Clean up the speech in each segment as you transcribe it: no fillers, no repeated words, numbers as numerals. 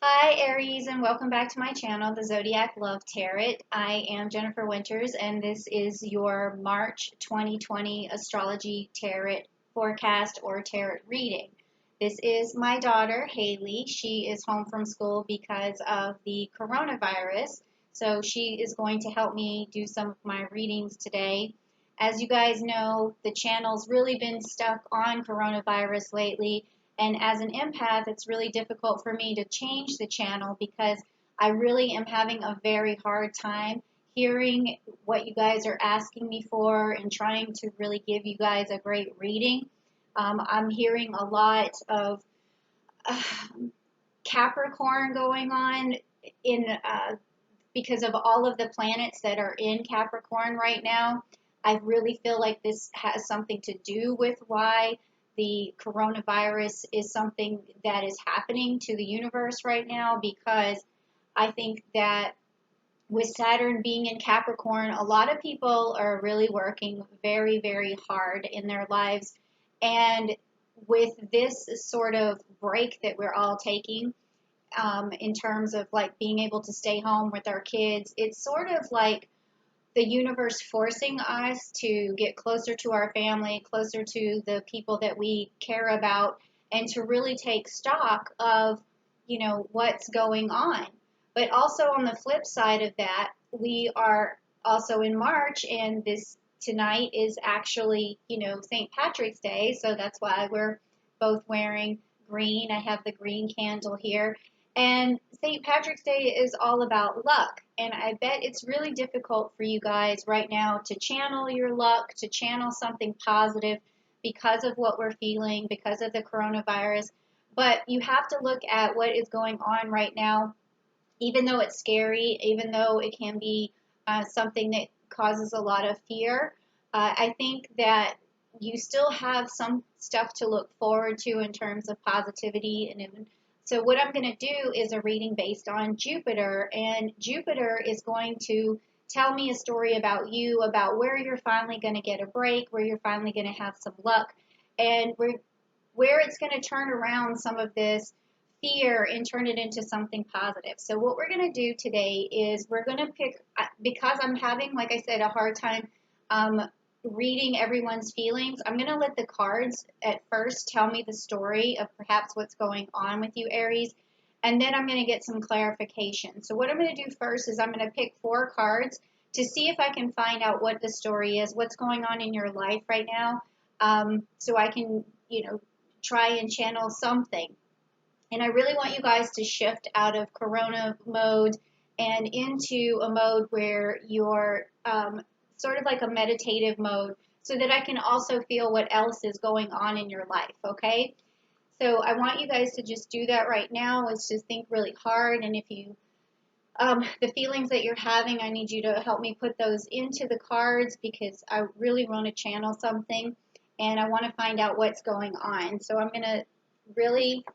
Hi Aries, and welcome back to my channel, the Zodiac Love Tarot. I am Jennifer Winters and this is your March 2020 Astrology Tarot forecast or tarot reading. This is my daughter Haley. She is home from school because of the coronavirus, so she is going to help me do some of my readings today. As you guys know, the channel's really been stuck on coronavirus lately. And as an empath, it's really difficult for me to change the channel because I really am having a very hard time hearing what you guys are asking me for and trying to really give you guys a great reading. I'm hearing a lot of uh, Capricorn going on in because of all of the planets that are in Capricorn right now. I really feel like this has something to do with why the coronavirus is something that is happening to the universe right now, because I think that with Saturn being in Capricorn, a lot of people are really working very, very hard in their lives. And with this sort of break that we're all taking, in terms of like being able to stay home with our kids, it's sort of like the universe forcing us to get closer to our family, closer to the people that we care about, and to really take stock of, what's going on. But also on the flip side of that, we are also in March, and this tonight is actually, St. Patrick's Day, so that's why we're both wearing green. I have the green candle here. And St. Patrick's Day is all about luck. And I bet it's really difficult for you guys right now to channel your luck, to channel something positive because of what we're feeling, because of the coronavirus. But you have to look at what is going on right now, even though it's scary, even though it can be something that causes a lot of fear. I think that you still have some stuff to look forward to in terms of positivity. And so what I'm going to do is a reading based on Jupiter, and Jupiter is going to tell me a story about you, about where you're finally going to get a break, where you're finally going to have some luck, and where it's going to turn around some of this fear and turn it into something positive. So what we're going to do today is we're going to pick, because I'm having, like I said, a hard time reading everyone's feelings, I'm going to let the cards at first tell me the story of perhaps what's going on with you, Aries, and then I'm going to get some clarification. So what I'm going to do first is I'm going to pick 4 cards to see if I can find out what the story is, what's going on in your life right now, so I can, try and channel something. And I really want you guys to shift out of corona mode and into a mode where you're sort of like a meditative mode, so that I can also feel what else is going on in your life, okay? So I want you guys to just do that right now, is just think really hard. And if you, the feelings that you're having, I need you to help me put those into the cards, because I really want to channel something and I want to find out what's going on. So I'm going to really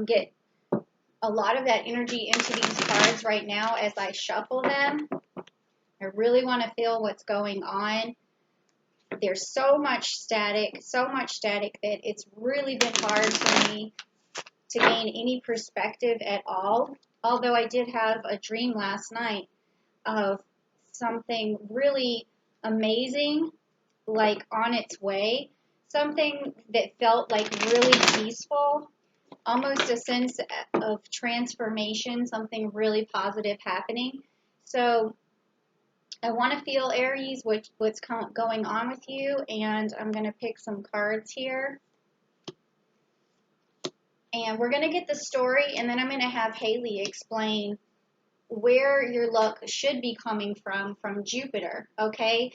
get a lot of that energy into these cards right now as I shuffle them. I really want to feel what's going on. There's so much static that it's really been hard for me to gain any perspective at all. Although I did have a dream last night of something really amazing, like on its way, something that felt like really peaceful, almost a sense of transformation, something really positive happening. So I want to feel, Aries, what's going on with you, and I'm going to pick some cards here. And we're going to get the story, and then I'm going to have Haley explain where your luck should be coming from Jupiter, okay?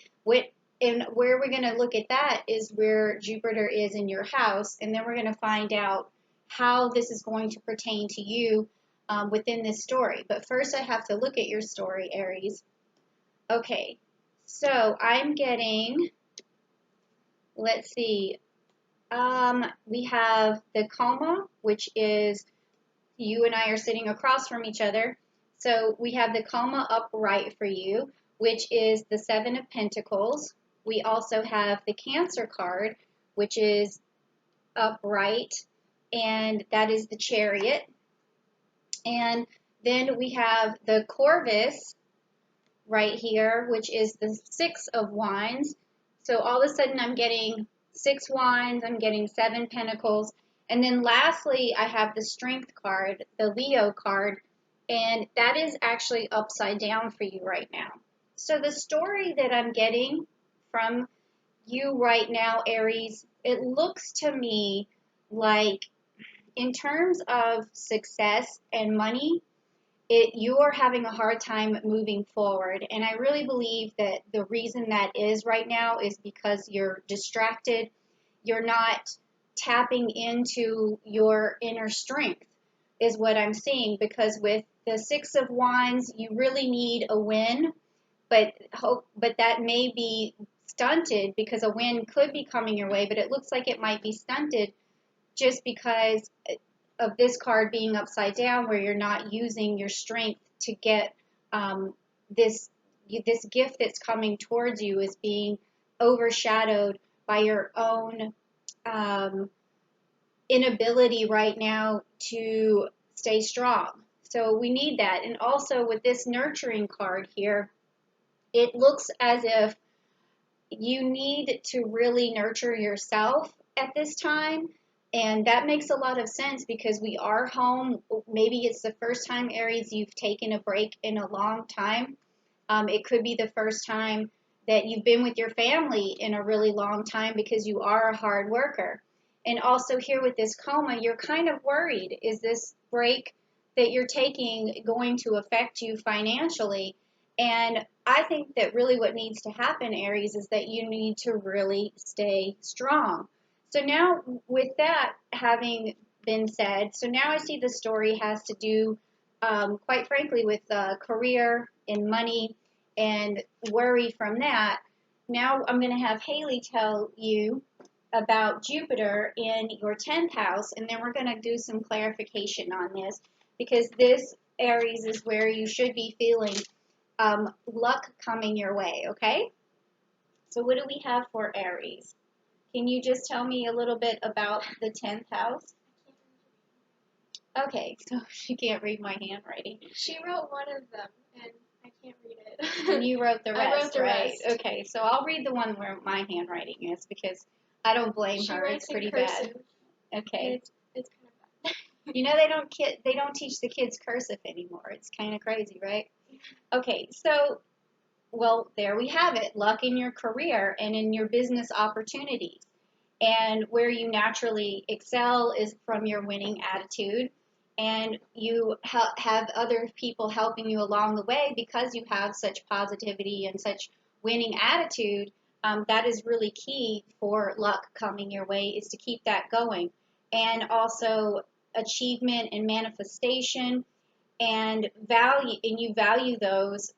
And where we're going to look at that is where Jupiter is in your house, and then we're going to find out how this is going to pertain to you within this story. But first I have to look at your story, Aries. Okay, so I'm getting, let's see, we have the coma, which is you and I are sitting across from each other. So we have the coma upright for you, which is the 7 of Pentacles. We also have the Cancer card, which is upright, and that is the Chariot. And then we have the Corvus right here, which is the Six of Wands. So all of a sudden I'm getting 6 wands, I'm getting 7 pentacles. And then lastly, I have the Strength card, the Leo card, and that is actually upside down for you right now. So the story that I'm getting from you right now, Aries, it looks to me like in terms of success and money, you're having a hard time moving forward. And I really believe that the reason that is right now is because you're distracted. You're not tapping into your inner strength, is what I'm seeing. Because with the Six of Wands, you really need a win, but that may be stunted because a win could be coming your way, but it looks like it might be stunted just because of this card being upside down, where you're not using your strength to get this gift that's coming towards you is being overshadowed by your own inability right now to stay strong. So we need that. And also with this nurturing card here, it looks as if you need to really nurture yourself at this time. And that makes a lot of sense because we are home. Maybe it's the first time, Aries, you've taken a break in a long time. It could be the first time that you've been with your family in a really long time because you are a hard worker. And also here with this coma, you're kind of worried. Is this break that you're taking going to affect you financially? And I think that really what needs to happen, Aries, is that you need to really stay strong. So now with that having been said, so now I see the story has to do, quite frankly, with career and money and worry from that. Now I'm going to have Haley tell you about Jupiter in your 10th house, and then we're going to do some clarification on this because this, Aries, is where you should be feeling luck coming your way, okay? So what do we have for Aries? Can you just tell me a little bit about the 10th house? Okay, so she can't read my handwriting. She wrote one of them, and I can't read it. And you wrote the rest, I wrote the right? rest. Okay, so I'll read the one where my handwriting is because I don't blame She her. writes It's pretty in cursive. bad. Okay. It's kind of bad. You know they don't teach the kids cursive anymore. It's kind of crazy, right? Okay, so well, there we have it. Luck in your career and in your business opportunities. And where you naturally excel is from your winning attitude. And you have other people helping you along the way because you have such positivity and such winning attitude. That is really key for luck coming your way, is to keep that going. And also achievement and manifestation and value, and you value those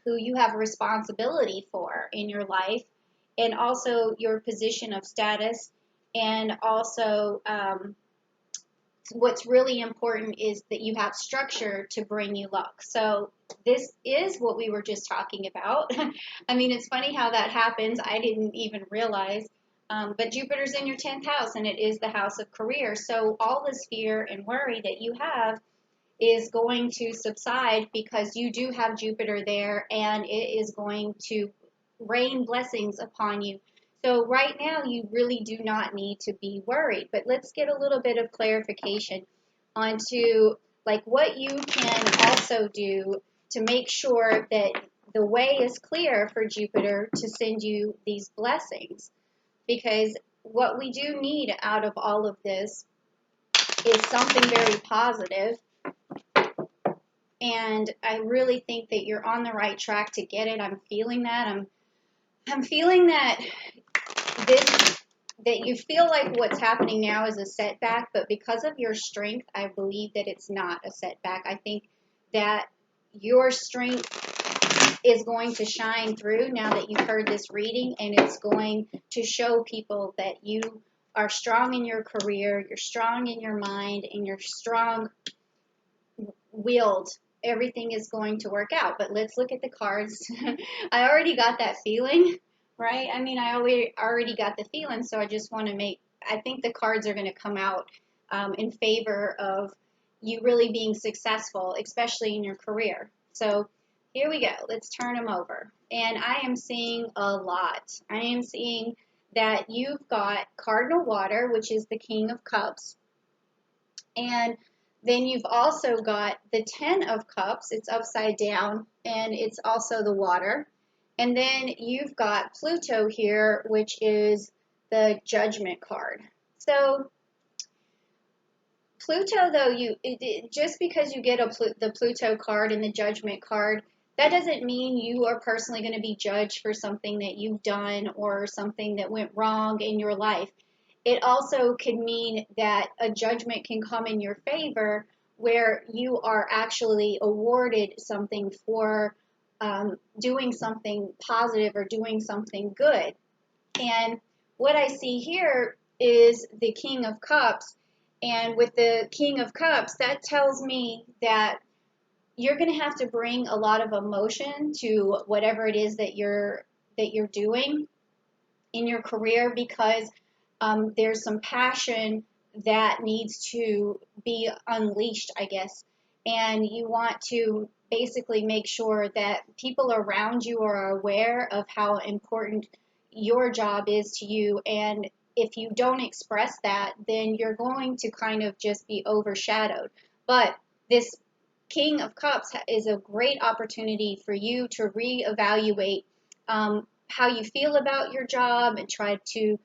who you have a responsibility for in your life, and also your position of status, and also what's really important is that you have structure to bring you luck. So this is what we were just talking about. I mean, it's funny how that happens. I didn't even realize. But Jupiter's in your 10th house, and it is the house of career. So all this fear and worry that you have is going to subside because you do have Jupiter there, and it is going to rain blessings upon you. So right now you really do not need to be worried, but let's get a little bit of clarification onto like what you can also do to make sure that the way is clear for Jupiter to send you these blessings. Because what we do need out of all of this is something very positive. And I really think that you're on the right track to get it. I'm feeling that. I'm feeling that you feel like what's happening now is a setback, but because of your strength, I believe that it's not a setback. I think that your strength is going to shine through now that you've heard this reading, and it's going to show people that you are strong in your career, you're strong in your mind, and you're strong-willed. Everything is going to work out. But let's look at the cards. I already got that feeling, right? I mean, I already got the feeling, so I just want to I think the cards are going to come out in favor of you really being successful, especially in your career. So here we go. Let's turn them over. And I am seeing a lot. I am seeing that you've got cardinal water, which is the King of Cups. And then you've also got the Ten of Cups. It's upside down, and it's also the water. And then you've got Pluto here, which is the Judgment card. So Pluto, though, just because you get the Pluto card and the Judgment card, that doesn't mean you are personally going to be judged for something that you've done or something that went wrong in your life. It also could mean that a judgment can come in your favor where you are actually awarded something for doing something positive or doing something good. And what I see here is the King of Cups. And with the King of Cups, that tells me that you're going to have to bring a lot of emotion to whatever it is that you're doing in your career, because there's some passion that needs to be unleashed, I guess. And you want to basically make sure that people around you are aware of how important your job is to you. And if you don't express that, then you're going to kind of just be overshadowed. But this King of Cups is a great opportunity for you to reevaluate how you feel about your job and try to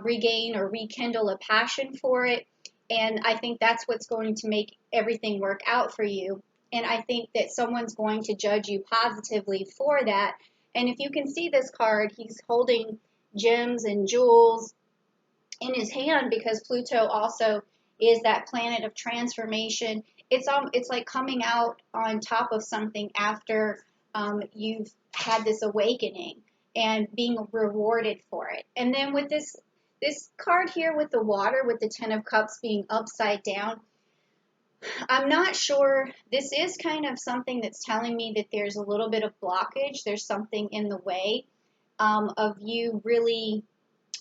regain or rekindle a passion for it. And I think that's what's going to make everything work out for you. And I think that someone's going to judge you positively for that. And if you can see this card, he's holding gems and jewels in his hand, because Pluto also is that planet of transformation. It's like coming out on top of something after you've had this awakening and being rewarded for it. And then with this card here with the water, with the Ten of Cups being upside down, I'm not sure. This is kind of something that's telling me that there's a little bit of blockage. There's something in the way of you really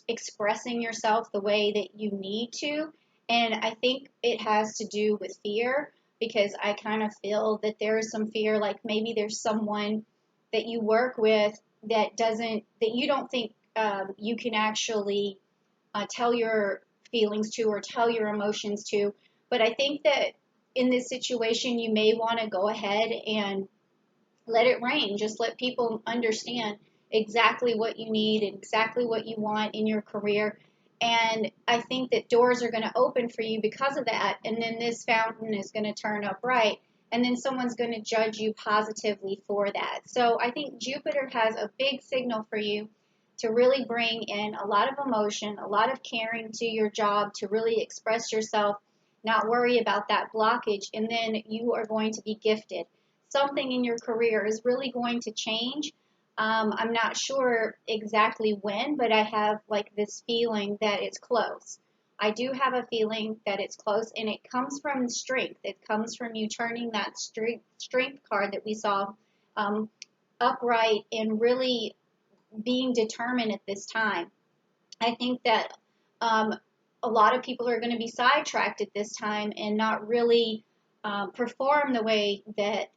expressing yourself the way that you need to. And I think it has to do with fear, because I kind of feel that there is some fear, like maybe there's someone that you work with that you don't think you can actually tell your feelings to or tell your emotions to. But I think that in this situation, you may want to go ahead and let it rain. Just let people understand exactly what you need and exactly what you want in your career. And I think that doors are going to open for you because of that. And then this fountain is going to turn up right. And then someone's going to judge you positively for that. So I think Jupiter has a big signal for you to really bring in a lot of emotion, a lot of caring to your job, to really express yourself, not worry about that blockage. And then you are going to be gifted. Something in your career is really going to change. I'm not sure exactly when, but I have like this feeling that it's close. I do have a feeling that it's close, and it comes from strength. It comes from you turning that strength card that we saw upright and really being determined at this time. I think that a lot of people are going to be sidetracked at this time and not really perform the way that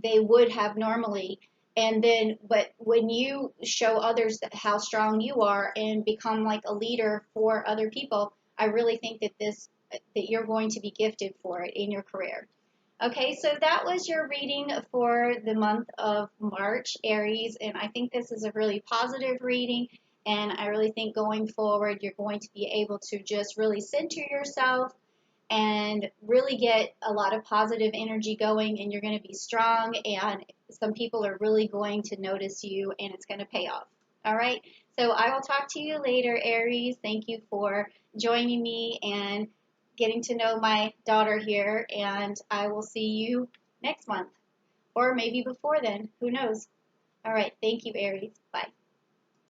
they would have normally. And then, but when you show others how strong you are and become like a leader for other people, I really think that that you're going to be gifted for it in your career. Okay, so that was your reading for the month of March, Aries, and I think this is a really positive reading, and I really think going forward you're going to be able to just really center yourself and really get a lot of positive energy going, and you're going to be strong, and some people are really going to notice you, and it's going to pay off. All right, so I will talk to you later, Aries. Thank you for joining me and getting to know my daughter here, and I will see you next month, or maybe before then. Who knows? All right, thank you, Aries. Bye.